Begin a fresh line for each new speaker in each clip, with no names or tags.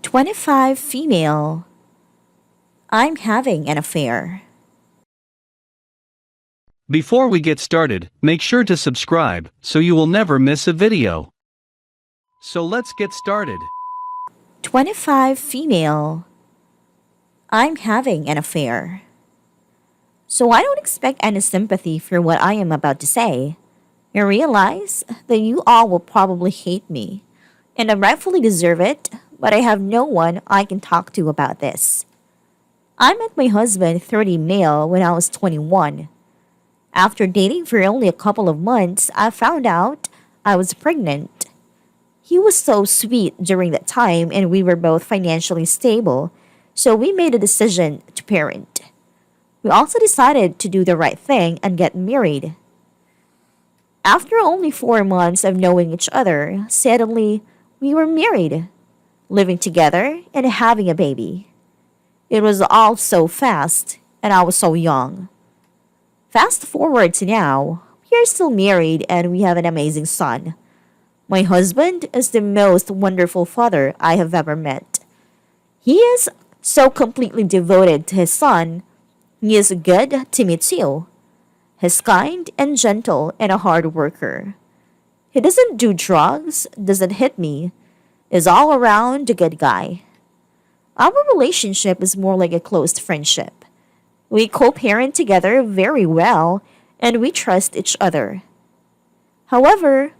25 female. I'm having an affair.
Before we get started, make sure to subscribe so you will never miss a video. So let's get started.
25 female. I'm having an affair. So I don't expect any sympathy for what I am about to say. I realize that you all will probably hate me, and I rightfully deserve it, but I have no one I can talk to about this. I met my husband, 30 male, when I was 21. After dating for only a couple of months, I found out I was pregnant. He was so sweet during that time, and we were both financially stable, so we made a decision to parent. We also decided to do the right thing and get married. After only 4 months of knowing each other, suddenly we were married, living together and having a baby. It was all so fast, and I was so young. Fast forward to now, we are still married and we have an amazing son. My husband is the most wonderful father I have ever met. He is so completely devoted to his son. He is good to me too. He's kind and gentle and a hard worker. He doesn't do drugs, doesn't hit me, is all around a good guy. Our relationship is more like a close friendship. We co-parent together very well and we trust each other. However,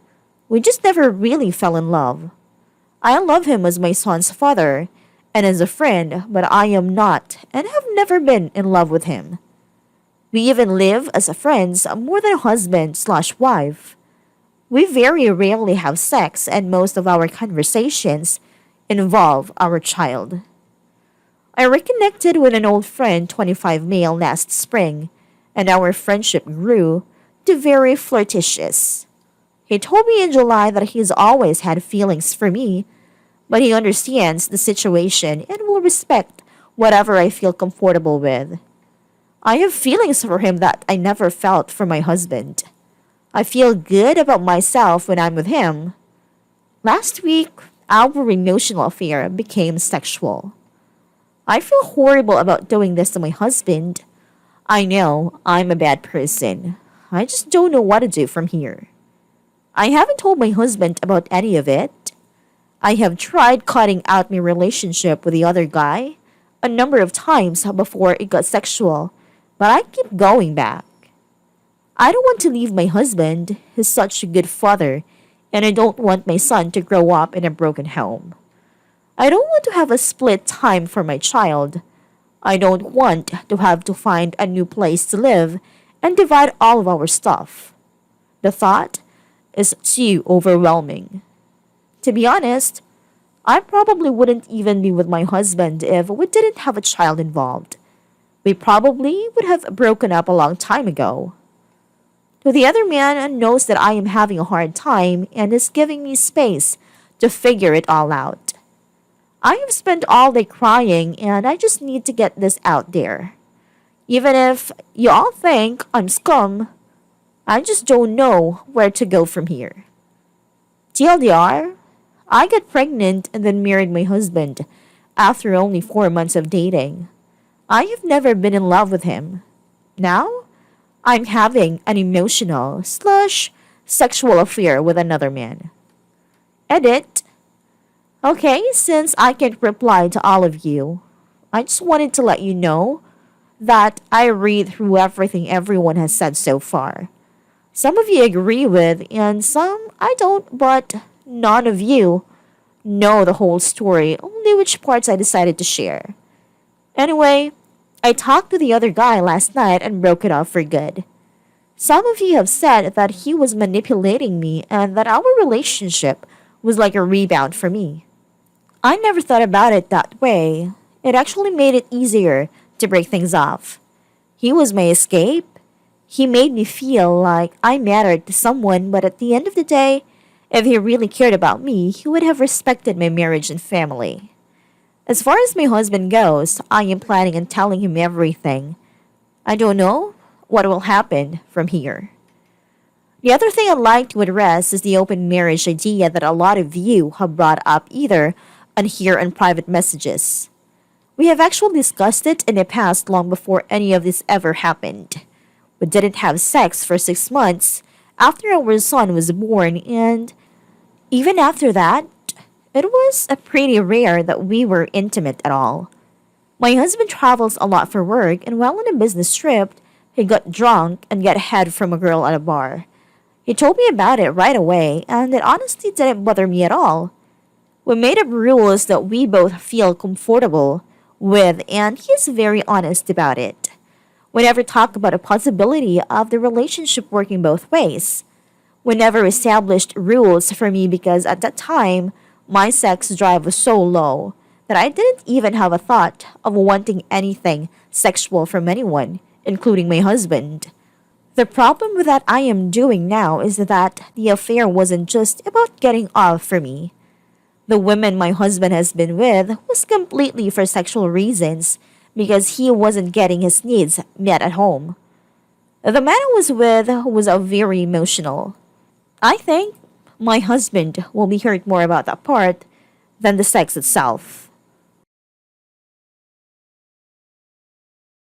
we just never really fell in love. I love him as my son's father and as a friend, but I am not and have never been in love with him. We even live as friends more than husband/wife. We very rarely have sex, and most of our conversations involve our child. I reconnected with an old friend, 25 male, last spring, and our friendship grew to very flirtatious. He told me in July that he's always had feelings for me, but he understands the situation and will respect whatever I feel comfortable with. I have feelings for him that I never felt for my husband. I feel good about myself when I'm with him. Last week, our emotional affair became sexual. I feel horrible about doing this to my husband. I know I'm a bad person. I just don't know what to do from here. I haven't told my husband about any of it. I have tried cutting out my relationship with the other guy a number of times before it got sexual, but I keep going back. I don't want to leave my husband. He's such a good father, and I don't want my son to grow up in a broken home. I don't want to have a split time for my child. I don't want to have to find a new place to live and divide all of our stuff. The thought is too overwhelming. To be honest, I probably wouldn't even be with my husband if we didn't have a child involved. We probably would have broken up a long time ago. So the other man knows that I am having a hard time and is giving me space to figure it all out. I have spent all day crying and I just need to get this out there. Even if you all think I'm scum, I just don't know where to go from here. TLDR, I got pregnant and then married my husband after only 4 months of dating. I have never been in love with him. Now, I'm having an emotional/sexual affair with another man. Edit. Okay, since I can't reply to all of you, I just wanted to let you know that I read through everything everyone has said so far. Some of you agree with, and some I don't, but none of you know the whole story, only which parts I decided to share. Anyway, I talked to the other guy last night and broke it off for good. Some of you have said that he was manipulating me and that our relationship was like a rebound for me. I never thought about it that way. It actually made it easier to break things off. He was my escape. He made me feel like I mattered to someone, but at the end of the day, if he really cared about me, he would have respected my marriage and family. As far as my husband goes, I am planning on telling him everything. I don't know what will happen from here. The other thing I'd like to address is the open marriage idea that a lot of you have brought up either and hear on private messages. We have actually discussed it in the past long before any of this ever happened. We didn't have sex for 6 months after our son was born, and even after that, it was a pretty rare that we were intimate at all. My husband travels a lot for work, and while on a business trip, he got drunk and got head from a girl at a bar. He told me about it right away, and it honestly didn't bother me at all. We made up rules that we both feel comfortable with, and he's very honest about it. We never talk about a possibility of the relationship working both ways. We never established rules for me because at that time, my sex drive was so low that I didn't even have a thought of wanting anything sexual from anyone, including my husband. The problem with that I am doing now is that the affair wasn't just about getting off for me. The women my husband has been with was completely for sexual reasons because he wasn't getting his needs met at home. The man I was with was very emotional. I think my husband will be hurt more about that part than the sex itself.